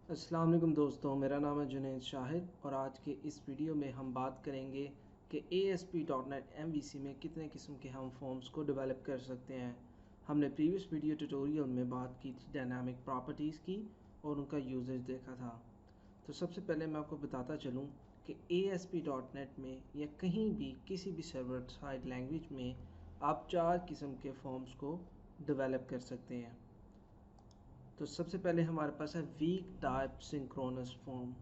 अस्सलाम वालेकुम दोस्तों, मेरा नाम है जुनैद शाहिद और आज के इस वीडियो में हम बात करेंगे कि ASP.NET MVC में कितने किस्म के हम फॉर्म्स को डेवलप कर सकते हैं। हमने प्रीवियस वीडियो ट्यूटोरियल में बात की थी डायनामिक प्रॉपर्टीज़ की और उनका यूजेज देखा था। तो सबसे पहले मैं आपको बताता चलूँ कि ASP.NET में या कहीं भी किसी भी सर्वर साइड लैंग्वेज में आप 4 किस्म के फॉर्म्स को डेवलप कर सकते हैं। तो सबसे पहले हमारे पास है वीक टाइप सिंक्रोनस फॉर्म।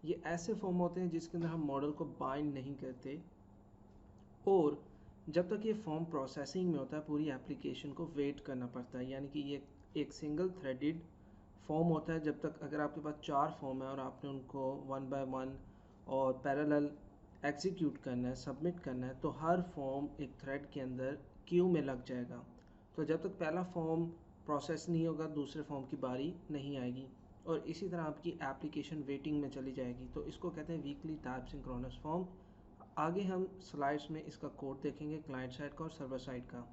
ये ऐसे फॉर्म होते हैं जिसके अंदर हम मॉडल को बाइंड नहीं करते और जब तक ये फॉर्म प्रोसेसिंग में होता है पूरी एप्लीकेशन को वेट करना पड़ता है। यानी कि ये एक सिंगल थ्रेडेड फॉर्म होता है। जब तक अगर आपके पास 4 फॉर्म है और आपने उनको 1 बाय 1 और पैरेलल एग्जीक्यूट करना है, सबमिट करना है, तो हर फॉर्म एक थ्रेड के अंदर क्यू में लग जाएगा। तो जब तक पहला फॉर्म प्रोसेस नहीं होगा दूसरे फॉर्म की बारी नहीं आएगी और इसी तरह आपकी एप्लीकेशन वेटिंग में चली जाएगी। तो इसको कहते हैं वीकली टाइप सिंक्रोनस फॉर्म। आगे हम स्लाइड्स में इसका कोड देखेंगे, क्लाइंट साइड का और सर्वर साइड का।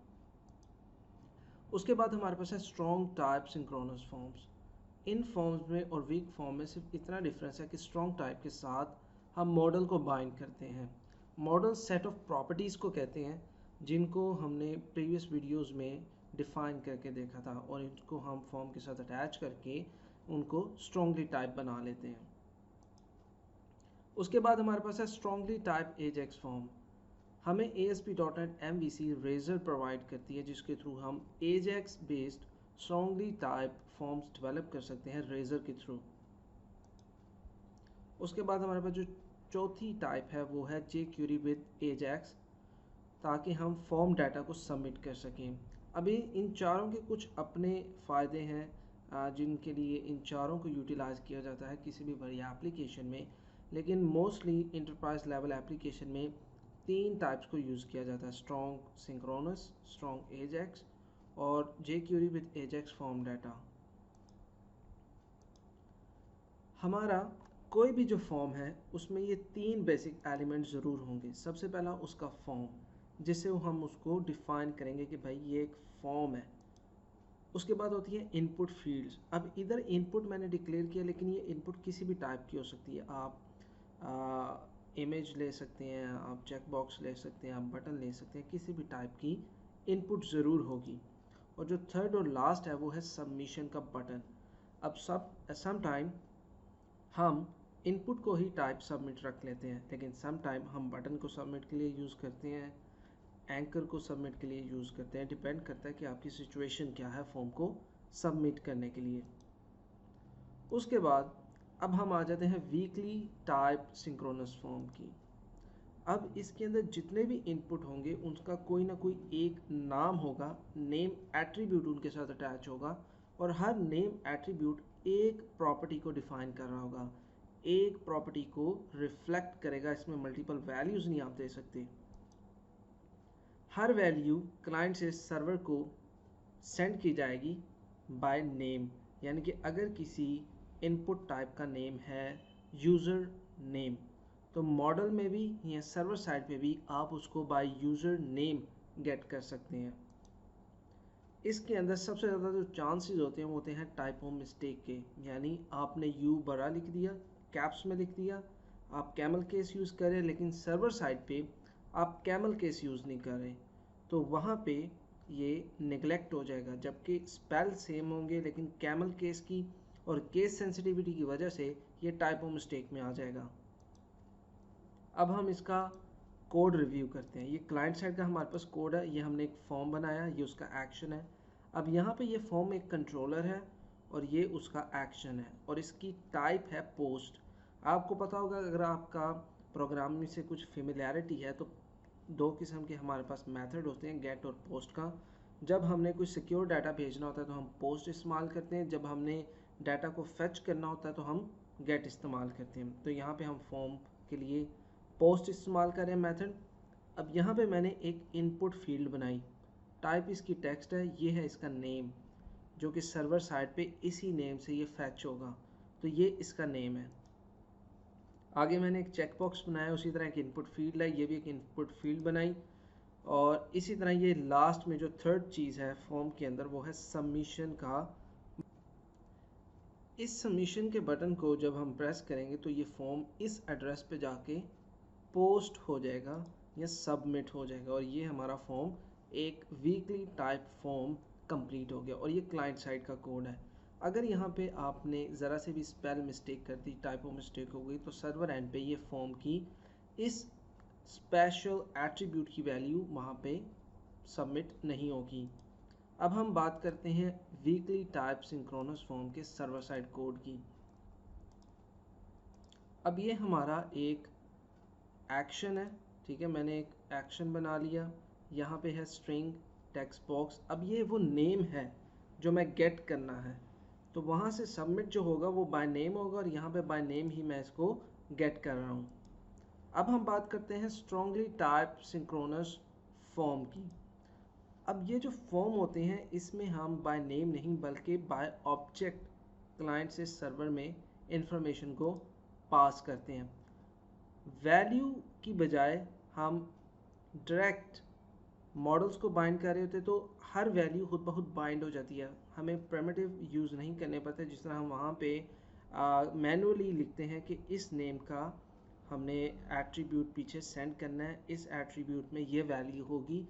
उसके बाद हमारे पास है स्ट्रॉन्ग टाइप सिंक्रोनस फॉर्म्स। इन फॉर्म्स में और वीक फॉर्म में सिर्फ इतना डिफरेंस है कि स्ट्रॉन्ग टाइप के साथ हम मॉडल को बाइंड करते हैं। मॉडल सेट ऑफ प्रॉपर्टीज़ को कहते हैं जिनको हमने प्रीवियस वीडियोस में डिफ़ाइन करके देखा था और इनको हम फॉर्म के साथ अटैच करके उनको स्ट्रॉन्गली टाइप बना लेते हैं। उसके बाद हमारे पास है स्ट्रॉन्गली टाइप एजेक्स फॉर्म। हमें ASP.NET MVC रेजर प्रोवाइड करती है जिसके थ्रू हम Ajax based strongly type forms develop कर सकते हैं रेजर के थ्रू। उसके बाद हमारे पास जो चौथी टाइप है वो है jQuery विद एजेक्स, ताकि हम फॉर्म डाटा को सबमिट कर सकें। अभी इन चारों के कुछ अपने फ़ायदे हैं जिनके लिए इन चारों को यूटिलाइज़ किया जाता है किसी भी बड़ी एप्लीकेशन में, लेकिन मोस्टली इंटरप्राइज लेवल एप्लीकेशन में 3 टाइप्स को यूज़ किया जाता है: स्ट्रॉन्ग सिंक्रोनस, स्ट्रॉन्ग एजेक्स और jQuery with Ajax form data. हमारा कोई भी जो फॉर्म है उसमें ये 3 बेसिक एलिमेंट ज़रूर होंगे। सबसे पहला उसका फॉर्म, जिससे हम उसको डिफ़ाइन करेंगे कि भाई ये एक फॉर्म है। उसके बाद होती है इनपुट फील्ड्स। अब इधर इनपुट मैंने डिक्लेयर किया, लेकिन ये इनपुट किसी भी टाइप की हो सकती है। आप इमेज ले सकते हैं, आप चेक बॉक्स ले सकते हैं, आप बटन ले सकते हैं, किसी भी टाइप की इनपुट ज़रूर होगी। और जो थर्ड और लास्ट है वो है सबमिशन का बटन। अब सम टाइम हम इनपुट को ही टाइप सबमिट रख लेते हैं, लेकिन सम टाइम हम बटन को सबमिट के लिए यूज़ करते हैं, एंकर को सबमिट के लिए यूज़ करते हैं। डिपेंड करता है कि आपकी सिचुएशन क्या है फॉर्म को सबमिट करने के लिए। उसके बाद अब हम आ जाते हैं वीकली टाइप सिंक्रोनस फॉर्म की। अब इसके अंदर जितने भी इनपुट होंगे उनका कोई ना कोई एक नाम होगा, नेम एट्रीब्यूट उनके साथ अटैच होगा और हर नेम एट्रीब्यूट एक प्रॉपर्टी को डिफाइन कर रहा होगा, एक प्रॉपर्टी को रिफ्लेक्ट करेगा। इसमें मल्टीपल वैल्यूज़ नहीं आप दे सकते। हर वैल्यू क्लाइंट से सर्वर को सेंड की जाएगी बाय नेम। यानी कि अगर किसी इनपुट टाइप का नेम है यूज़र नेम, तो मॉडल में भी या सर्वर साइड पे भी आप उसको बाय यूज़र नेम गेट कर सकते हैं। इसके अंदर सबसे ज़्यादा जो चांसेस होते हैं वो होते हैं टाइपो मिस्टेक के। यानी आपने यू बड़ा लिख दिया, कैप्स में लिख दिया, आप कैमल केस यूज़ कर रहे हैं, लेकिन सर्वर साइड पे आप कैमल केस यूज़ नहीं कर रहे, तो वहाँ पे ये नेगलेक्ट हो जाएगा। जबकि स्पेल सेम होंगे, लेकिन कैमल केस की और केस सेंसिटिविटी की वजह से ये टाइपो मिस्टेक में आ जाएगा। अब हम इसका कोड रिव्यू करते हैं। ये क्लाइंट साइड का हमारे पास कोड है, ये हमने एक फॉर्म बनाया, ये उसका एक्शन है। अब यहाँ पे ये फॉर्म एक कंट्रोलर है और ये उसका एक्शन है और इसकी टाइप है पोस्ट। आपको पता होगा, अगर आपका प्रोग्रामिंग से कुछ फेमिलियरिटी है तो 2 किस्म के हमारे पास मेथड होते हैं, गेट और पोस्ट का। जब हमने कोई सिक्योर डाटा भेजना होता है तो हम पोस्ट इस्तेमाल करते हैं, जब हमने डाटा को फेच करना होता है तो हम गेट इस्तेमाल करते हैं। तो यहाँ पे हम फॉर्म के लिए पोस्ट इस्तेमाल करें मेथड। अब यहाँ पे मैंने एक इनपुट फील्ड बनाई, टाइप इसकी टेक्स्ट है, ये है इसका नेम, जो कि सर्वर साइड पे इसी नेम से ये फैच होगा, तो ये इसका नेम है। आगे मैंने एक चेक बॉक्स बनाया, उसी तरह एक इनपुट फील्ड है, ये भी एक इनपुट फील्ड बनाई। और इसी तरह ये लास्ट में जो थर्ड चीज़ है फॉर्म के अंदर वो है सबमिशन का। इस सबमिशन के बटन को जब हम प्रेस करेंगे तो ये फॉर्म इस एड्रेस पे जाके पोस्ट हो जाएगा या सबमिट हो जाएगा और ये हमारा फॉर्म एक वीकली टाइप फॉर्म कंप्लीट हो गया। और ये क्लाइंट साइड का कोड है। अगर यहाँ पे आपने ज़रा से भी स्पेल मिस्टेक कर दी, टाइपो मिस्टेक हो गई, तो सर्वर एंड पे ये फॉर्म की इस स्पेशल एट्रीब्यूट की वैल्यू वहाँ पे सबमिट नहीं होगी। अब हम बात करते हैं वीकली टाइप सिंक्रोनस फॉर्म के सर्वर साइड कोड की। अब ये हमारा एक एक्शन है, ठीक है, मैंने एक एक्शन बना लिया। यहाँ पे है स्ट्रिंग टेक्स्ट बॉक्स। अब ये वो नेम है जो मैं गेट करना है, तो वहाँ से सबमिट जो होगा वो बाय नेम होगा और यहाँ पे बाय नेम ही मैं इसको गेट कर रहा हूँ। अब हम बात करते हैं स्ट्रॉन्गली टाइप सिंक्रोनस फॉर्म की। अब ये जो फॉर्म होते हैं इसमें हम बाय नेम नहीं बल्कि बाय ऑब्जेक्ट क्लाइंट से सर्वर में इंफॉर्मेशन को पास करते हैं। वैल्यू की बजाय हम डायरेक्ट मॉडल्स को बाइंड कर रहे होते तो हर वैल्यू खुद ब खुद बाइंड हो जाती है, हमें प्रिमिटिव यूज़ नहीं करने पड़ते। जिस तरह हम वहाँ पे मैनुअली लिखते हैं कि इस नेम का हमने एट्रीब्यूट पीछे सेंड करना है, इस एट्रीब्यूट में ये वैल्यू होगी,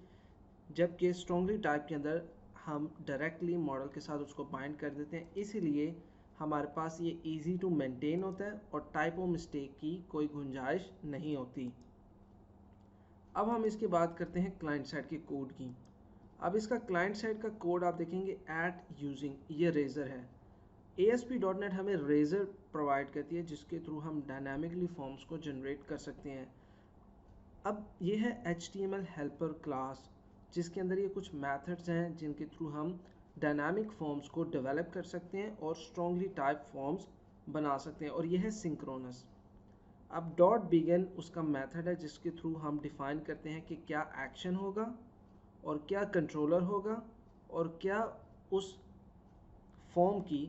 जबकि स्ट्रॉन्गली टाइप के अंदर हम डायरेक्टली मॉडल के साथ उसको बाइंड कर देते हैं। इसीलिए हमारे पास ये इजी टू मेंटेन होता है और टाइपो मिस्टेक की कोई गुंजाइश नहीं होती। अब हम इसकी बात करते हैं क्लाइंट साइड के कोड की। अब इसका क्लाइंट साइड का कोड आप देखेंगे एट यूजिंग, ये रेजर है। ASP.NET हमें रेजर प्रोवाइड करती है जिसके थ्रू हम डायनामिकली फॉर्म्स को जनरेट कर सकते हैं। अब ये है HTML हेल्पर क्लास जिसके अंदर ये कुछ मेथड्स हैं जिनके थ्रू हम डायनामिक फॉर्म्स को डेवलप कर सकते हैं और स्ट्रॉन्गली टाइप फॉर्म्स बना सकते हैं, और ये है सिंक्रोनस। अब डॉट बिगिन उसका मेथड है जिसके थ्रू हम डिफाइन करते हैं कि क्या एक्शन होगा और क्या कंट्रोलर होगा और क्या उस फॉर्म की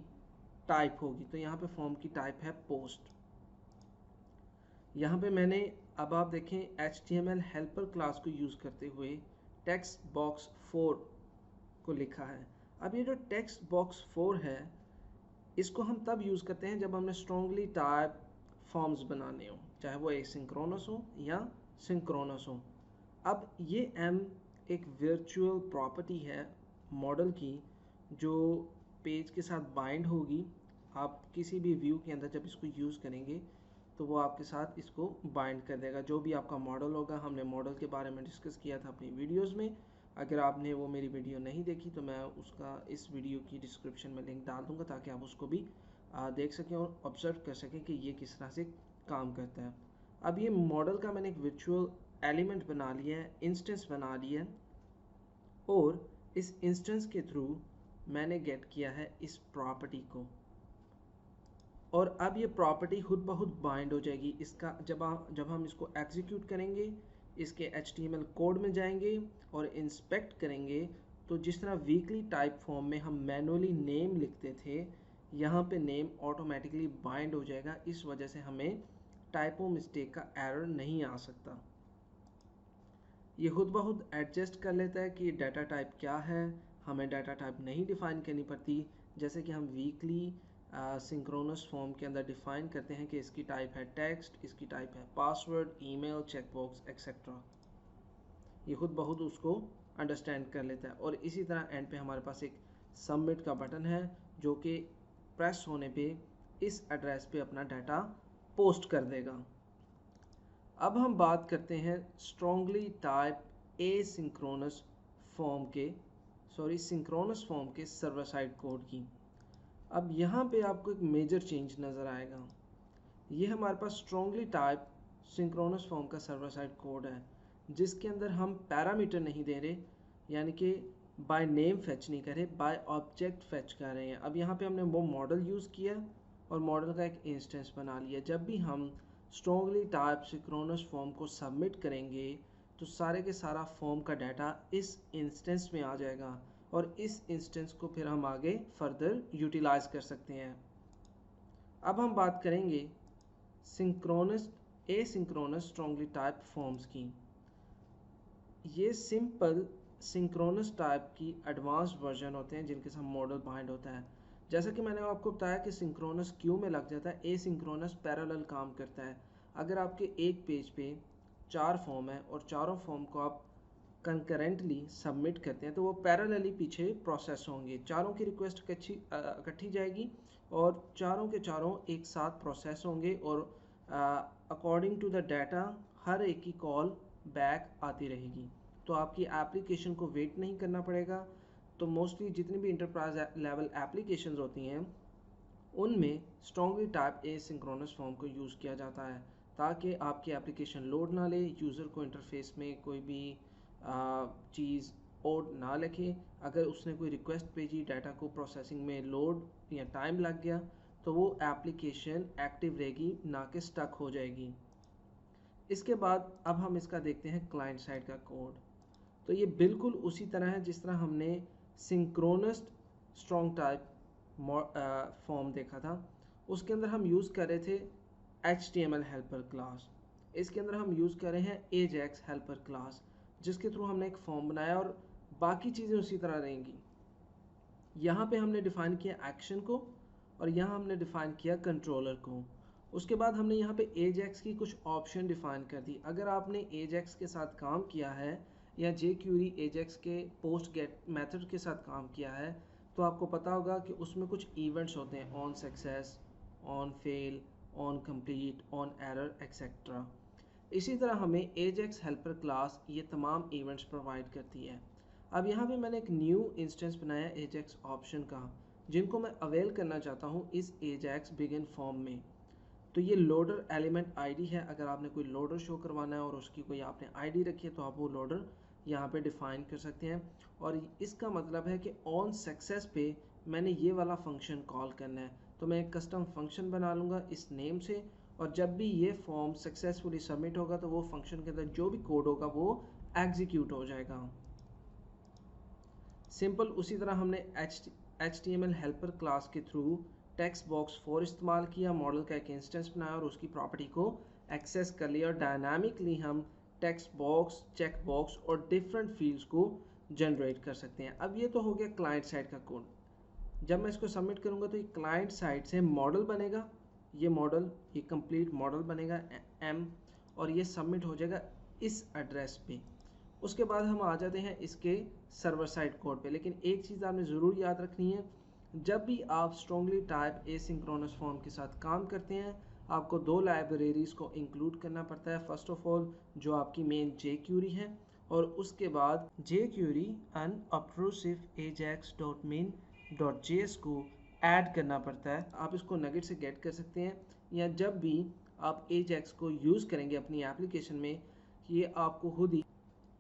टाइप होगी। तो यहाँ पे फॉर्म की टाइप है पोस्ट। यहाँ पे मैंने, अब आप देखें, HTML हेल्पर क्लास को यूज़ करते हुए टेक्स्ट बॉक्स 4 को लिखा है। अब ये जो टेक्स्ट बॉक्स 4 है इसको हम तब यूज़ करते हैं जब हमने स्ट्रॉन्गली टाइप फॉर्म्स बनाने हो, चाहे वो एसिंक्रोनस हो या सिंक्रोनस हो। अब ये M एक वर्चुअल प्रॉपर्टी है मॉडल की जो पेज के साथ बाइंड होगी। आप किसी भी व्यू के अंदर जब इसको यूज़ करेंगे तो वो आपके साथ इसको बाइंड कर देगा। जो भी आपका मॉडल होगा, हमने मॉडल के बारे में डिस्कस किया था अपनी वीडियोस में। अगर आपने वो मेरी वीडियो नहीं देखी तो मैं उसका इस वीडियो की डिस्क्रिप्शन में लिंक डाल दूँगा ताकि आप उसको भी देख सकें और ऑब्जर्व कर सकें कि ये किस तरह से काम करता है। अब ये मॉडल का मैंने एक वर्चुअल एलिमेंट बना लिया है, इंस्टेंस बना लिया है, और इस इंस्टेंस के थ्रू मैंने गेट किया है इस प्रॉपर्टी को, और अब ये प्रॉपर्टी खुद ब खुद बाइंड हो जाएगी। इसका जब हम इसको एग्जीक्यूट करेंगे, इसके HTML कोड में जाएंगे और इंस्पेक्ट करेंगे तो जिस तरह वीकली टाइप फॉर्म में हम मैनुअली नेम लिखते थे, यहाँ पे नेम ऑटोमेटिकली बाइंड हो जाएगा। इस वजह से हमें टाइपो मिस्टेक का एरर नहीं आ सकता। ये खुद ब खुद एडजस्ट कर लेता है कि डाटा टाइप क्या है, हमें डाटा टाइप नहीं डिफाइन करनी पड़ती। जैसे कि हम वीकली सिंक्रोनस फॉर्म के अंदर डिफाइन करते हैं कि इसकी टाइप है टेक्स्ट, इसकी टाइप है पासवर्ड, ईमेल, चेकबॉक्स एक्सेट्रा। ये खुद ब खुद उसको अंडरस्टैंड कर लेता है। और इसी तरह एंड पे हमारे पास एक सबमिट का बटन है जो कि प्रेस होने पे इस एड्रेस पे अपना डाटा पोस्ट कर देगा। अब हम बात करते हैं स्ट्रॉन्गली टाइप एसिंक्रोनस फॉर्म के सिंक्रोनस फॉर्म के सर्वर साइड कोड की। अब यहाँ पे आपको एक मेजर चेंज नज़र आएगा। ये हमारे पास स्ट्रॉन्गली टाइप सिंक्रोनस फॉर्म का सर्वर साइड कोड है जिसके अंदर हम पैरामीटर नहीं दे रहे, यानी कि बाय नेम फेच नहीं कर रहे, बाय ऑब्जेक्ट फेच कर रहे हैं। अब यहाँ पे हमने वो मॉडल यूज़ किया और मॉडल का एक इंस्टेंस बना लिया। जब भी हम स्ट्रॉन्गली टाइप सिंक्रोनस फॉर्म को सबमिट करेंगे तो सारे के सारा फॉर्म का डाटा इस इंस्टेंस में आ जाएगा और इस इंस्टेंस को फिर हम आगे फर्दर यूटिलाइज कर सकते हैं। अब हम बात करेंगे synchronous asynchronous strongly type forms की। ये सिंपल सिंक्रोनस टाइप की एडवांस वर्जन होते हैं जिनके साथ मॉडल बाइंड होता है। जैसा कि मैंने आपको बताया कि सिंक्रोनस क्यू में लग जाता है, एसिंक्रोनस पैरेलल काम करता है। अगर आपके एक पेज पे 4 फॉर्म है और चारों फॉर्म को आप कंकरेंटली सबमिट करते हैं तो वो पैरेलली पीछे प्रोसेस होंगे, चारों की रिक्वेस्ट इकट्ठी जाएगी और चारों के चारों एक साथ प्रोसेस होंगे और अकॉर्डिंग टू द डाटा हर एक की कॉल बैक आती रहेगी। तो आपकी एप्लीकेशन को वेट नहीं करना पड़ेगा। तो मोस्टली जितनी भी इंटरप्राइज लेवल एप्लीकेशंस होती हैं उनमें स्ट्रॉन्गली टाइप एसिंक्रोनस फॉर्म को यूज़ किया जाता है ताकि आपकी एप्लीकेशन लोड ना ले, यूज़र को इंटरफेस में कोई भी चीज़ और ना लिखे। अगर उसने कोई रिक्वेस्ट भेजी, डाटा को प्रोसेसिंग में लोड या टाइम लग गया तो वो एप्लीकेशन एक्टिव रहेगी, ना कि स्टक हो जाएगी। इसके बाद अब हम इसका देखते हैं क्लाइंट साइड का कोड। तो ये बिल्कुल उसी तरह है जिस तरह हमने सिंक्रोनस स्ट्रॉन्ग टाइप फॉर्म देखा था। उसके अंदर हम यूज़ कर रहे थे HTML हेल्पर क्लास, इसके अंदर हम यूज़ कर रहे हैं AJAX हेल्पर क्लास, जिसके थ्रू हमने एक फॉर्म बनाया और बाकी चीज़ें उसी तरह रहेंगी। यहाँ पे हमने डिफ़ाइन किया एक्शन को और यहाँ हमने डिफ़ाइन किया कंट्रोलर को। उसके बाद हमने यहाँ पे AJAX की कुछ ऑप्शन डिफ़ाइन कर दी। अगर आपने AJAX के साथ काम किया है या jQuery AJAX के पोस्ट गेट मेथड के साथ काम किया है तो आपको पता होगा कि उसमें कुछ इवेंट्स होते हैं, on success, on fail, on complete, on error etcetera. इसी तरह हमें AJAX हेल्पर क्लास ये तमाम इवेंट्स प्रोवाइड करती है। अब यहाँ पे मैंने एक न्यू इंस्टेंस बनाया AJAX ऑप्शन का, जिनको मैं अवेल करना चाहता हूँ इस AJAX बिगिन फॉर्म में। तो ये लोडर एलिमेंट आईडी है। अगर आपने कोई लोडर शो करवाना है और उसकी कोई आपने आईडी रखी है तो आप वो लोडर यहाँ पे डिफाइन कर सकते हैं। और इसका मतलब है कि ऑन सक्सेस पे मैंने ये वाला फंक्शन कॉल करना है, तो मैं एक कस्टम फंक्शन बना लूँगा इस नेम से, और जब भी ये फॉर्म सक्सेसफुली सबमिट होगा तो वो फंक्शन के अंदर जो भी कोड होगा वो एग्जीक्यूट हो जाएगा। सिंपल उसी तरह हमने HTML हेल्पर क्लास के थ्रू टेक्स्ट बॉक्स 4 इस्तेमाल किया, मॉडल का एक इंस्टेंस बनाया और उसकी प्रॉपर्टी को एक्सेस कर लिया और डायनामिकली हम टेक्स्ट बॉक्स, चेक बॉक्स और डिफरेंट फील्ड्स को जनरेट कर सकते हैं। अब ये तो हो गया क्लाइंट साइड का कोड। जब मैं इसको सबमिट करूँगा तो ये क्लाइंट साइड से मॉडल बनेगा, ये मॉडल, ये कंप्लीट मॉडल बनेगा M, और ये सबमिट हो जाएगा इस एड्रेस पे। उसके बाद हम आ जाते हैं इसके सर्वर साइड कोड पे। लेकिन एक चीज़ आपने ज़रूर याद रखनी है, जब भी आप स्ट्रॉन्गली टाइप एसिंक्रोनस फॉर्म के साथ काम करते हैं आपको 2 लाइब्रेरीज़ को इंक्लूड करना पड़ता है। फर्स्ट ऑफ ऑल जो आपकी मेन jQuery है, और उसके बाद jQuery unobtrusive ajax.main.js को ऐड करना पड़ता है। आप इसको नगेट से गेट कर सकते हैं, या जब भी आप ajax को यूज़ करेंगे अपनी एप्लीकेशन में, ये आपको खुद ही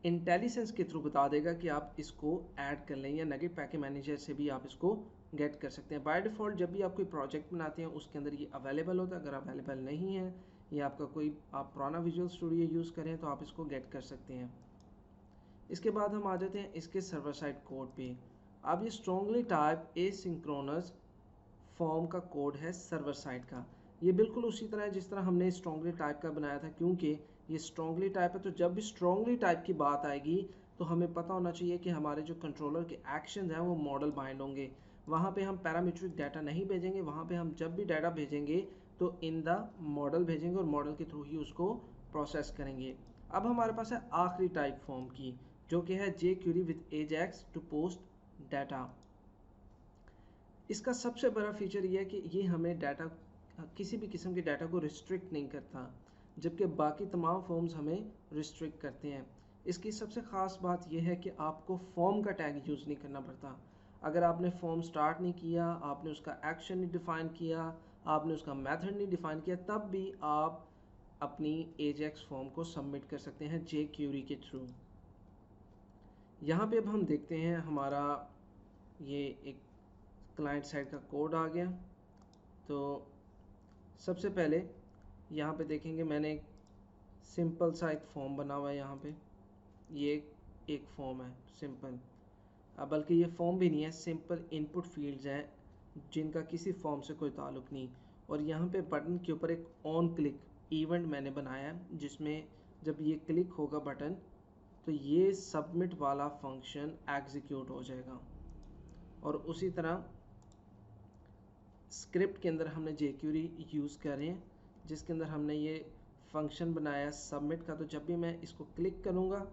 इंटेलिजेंस के थ्रू बता देगा कि आप इसको ऐड कर लें, या नगेट पैकेज मैनेजर से भी आप इसको गेट कर सकते हैं। बाय डिफ़ॉल्ट जब भी आप कोई प्रोजेक्ट बनाते हैं उसके अंदर ये अवेलेबल होता है। अगर अवेलेबल नहीं है या आपका कोई आप पुराना विजुअल स्टूडियो यूज़ करें तो आप इसको गेट कर सकते हैं। इसके बाद हम आ जाते हैं इसके सर्वर साइड कोड पे। अब ये स्ट्रॉन्गली टाइप एसिंक्रोनस फॉर्म का कोड है सर्वर साइड का। ये बिल्कुल उसी तरह है जिस तरह हमने स्ट्रॉन्गली टाइप का बनाया था, क्योंकि ये स्ट्रॉन्गली टाइप है तो जब भी स्ट्रॉन्गली टाइप की बात आएगी तो हमें पता होना चाहिए कि हमारे जो कंट्रोलर के एक्शन हैं वो मॉडल बाइंड होंगे। वहाँ पे हम पैरामीट्रिक डाटा नहीं भेजेंगे, वहाँ पे हम जब भी डाटा भेजेंगे तो इन द मॉडल भेजेंगे और मॉडल के थ्रू ही उसको प्रोसेस करेंगे। अब हमारे पास है आखिरी टाइप फॉर्म की, जो कि है jQuery with AJAX to post data. इसका सबसे बड़ा फीचर ये है कि ये हमें डाटा, किसी भी किस्म के डाटा को रिस्ट्रिक्ट नहीं करता, जबकि बाकी तमाम फॉर्म्स हमें रिस्ट्रिक्ट करते हैं। इसकी सबसे ख़ास बात यह है कि आपको फॉर्म का टैग यूज़ नहीं करना पड़ता। अगर आपने फॉर्म स्टार्ट नहीं किया, आपने उसका एक्शन नहीं डिफ़ाइन किया, आपने उसका मेथड नहीं डिफ़ाइन किया, तब भी आप अपनी AJAX फॉर्म को सबमिट कर सकते हैं jQuery के थ्रू। यहाँ पे अब हम देखते हैं हमारा ये एक क्लाइंट साइड का कोड आ गया। तो सबसे पहले यहाँ पे देखेंगे मैंने एक सिंपल सा एक फॉर्म बना हुआ है। यहाँ पे ये एक फॉर्म है सिंपल, बल्कि ये फॉर्म भी नहीं है, सिंपल इनपुट फील्ड्स हैं जिनका किसी फॉर्म से कोई ताल्लुक़ नहीं। और यहाँ पे बटन के ऊपर एक ऑन क्लिक इवेंट मैंने बनाया है, जिसमें जब ये क्लिक होगा बटन तो ये सबमिट वाला फंक्शन एग्जीक्यूट हो जाएगा। और उसी तरह स्क्रिप्ट के अंदर हमने jQuery यूज़ कर रहे हैं, जिसके अंदर हमने ये फंक्शन बनाया सबमिट का। तो जब भी मैं इसको क्लिक करूँगा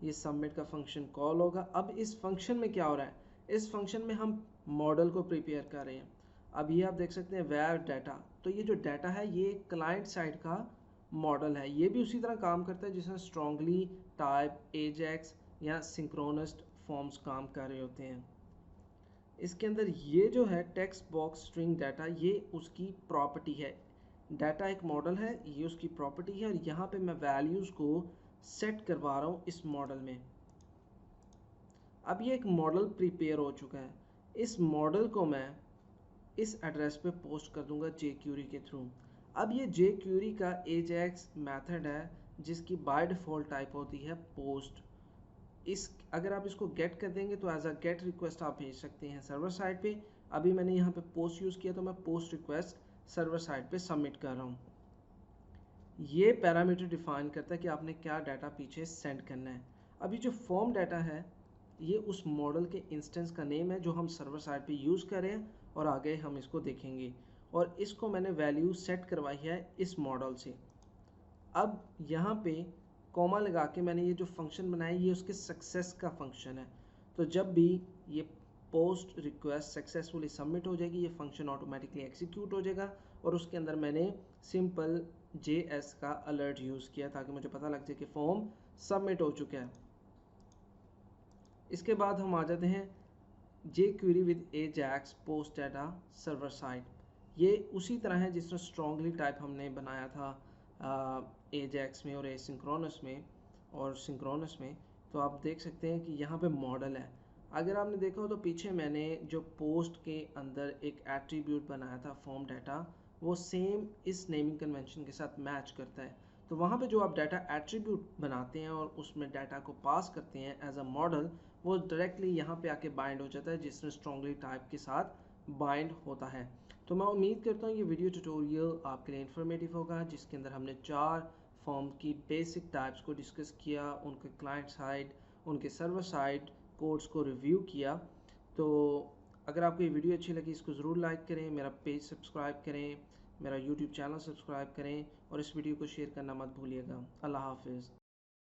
ये सबमिट का फंक्शन कॉल होगा। अब इस फंक्शन में क्या हो रहा है, इस फंक्शन में हम मॉडल को प्रिपेयर कर रहे हैं। अब ये आप देख सकते हैं वेयर डाटा, तो ये जो डाटा है ये क्लाइंट साइड का मॉडल है। ये भी उसी तरह काम करता है जिसमें स्ट्रांगली टाइप, एजेक्स या सिंक्रोनस फॉर्म्स काम कर रहे होते हैं। इसके अंदर ये जो है टेक्स्ट बॉक्स स्ट्रिंग डाटा, ये उसकी प्रॉपर्टी है। डाटा एक मॉडल है, ये उसकी प्रॉपर्टी है, और यहाँ पे मैं वैल्यूज़ को सेट करवा रहा हूँ इस मॉडल में। अब ये एक मॉडल प्रिपेयर हो चुका है। इस मॉडल को मैं इस एड्रेस पे पोस्ट कर दूंगा jQuery के थ्रू। अब ये jQuery का एजेक्स मेथड है जिसकी बाय डिफ़ॉल्ट टाइप होती है पोस्ट। अगर आप इसको गेट कर देंगे तो एज अ गेट रिक्वेस्ट आप भेज सकते हैं सर्वर साइड पे। अभी मैंने यहाँ पे पोस्ट यूज़ किया तो मैं पोस्ट रिक्वेस्ट सर्वर साइड पे सबमिट कर रहा हूँ। ये पैरामीटर डिफाइन करता है कि आपने क्या डाटा पीछे सेंड करना है। अभी जो फॉर्म डाटा है ये उस मॉडल के इंस्टेंस का नेम है जो हम सर्वर साइड पे यूज़ कर रहे हैं, और आगे हम इसको देखेंगे। और इसको मैंने वैल्यू सेट करवाई है इस मॉडल से। अब यहाँ पे कॉमा लगा के मैंने ये जो फंक्शन बनाया ये उसके सक्सेस का फंक्शन है। तो जब भी ये पोस्ट रिक्वेस्ट सक्सेसफुली सबमिट हो जाएगी ये फंक्शन ऑटोमेटिकली एग्जीक्यूट हो जाएगा, और उसके अंदर मैंने सिंपल JS का अलर्ट यूज़ किया ताकि मुझे पता लग जाए कि फॉर्म सबमिट हो चुका है। इसके बाद हम आ जाते हैं jQuery with AJAX post data server side. ये उसी तरह है जिस तरह स्ट्रांगली टाइप हमने बनाया था AJAX में और एसिंक्रोनस में और सिंक्रोनस में। तो आप देख सकते हैं कि यहाँ पे मॉडल है। अगर आपने देखा हो तो पीछे मैंने जो पोस्ट के अंदर एक एट्रीब्यूट बनाया था फॉर्म डाटा, वो सेम इस नेमिंग कन्वेंशन के साथ मैच करता है। तो वहाँ पे जो आप डाटा एट्रीब्यूट बनाते हैं और उसमें डाटा को पास करते हैं एज अ मॉडल, वो डायरेक्टली यहाँ पे आके बाइंड हो जाता है जिसमें स्ट्रांगली टाइप के साथ बाइंड होता है। तो मैं उम्मीद करता हूँ ये वीडियो ट्यूटोरियल आपके लिए इन्फॉर्मेटिव होगा, जिसके अंदर हमने 4 फॉर्म की बेसिक टाइप्स को डिस्कस किया, उनके क्लाइंट साइड, उनके सर्वर साइड कोड्स को रिव्यू किया। तो अगर आपको ये वीडियो अच्छी लगी इसको ज़रूर लाइक करें, मेरा पेज सब्सक्राइब करें, मेरा यूट्यूब चैनल सब्सक्राइब करें, और इस वीडियो को शेयर करना मत भूलिएगा। अल्लाह हाफिज़।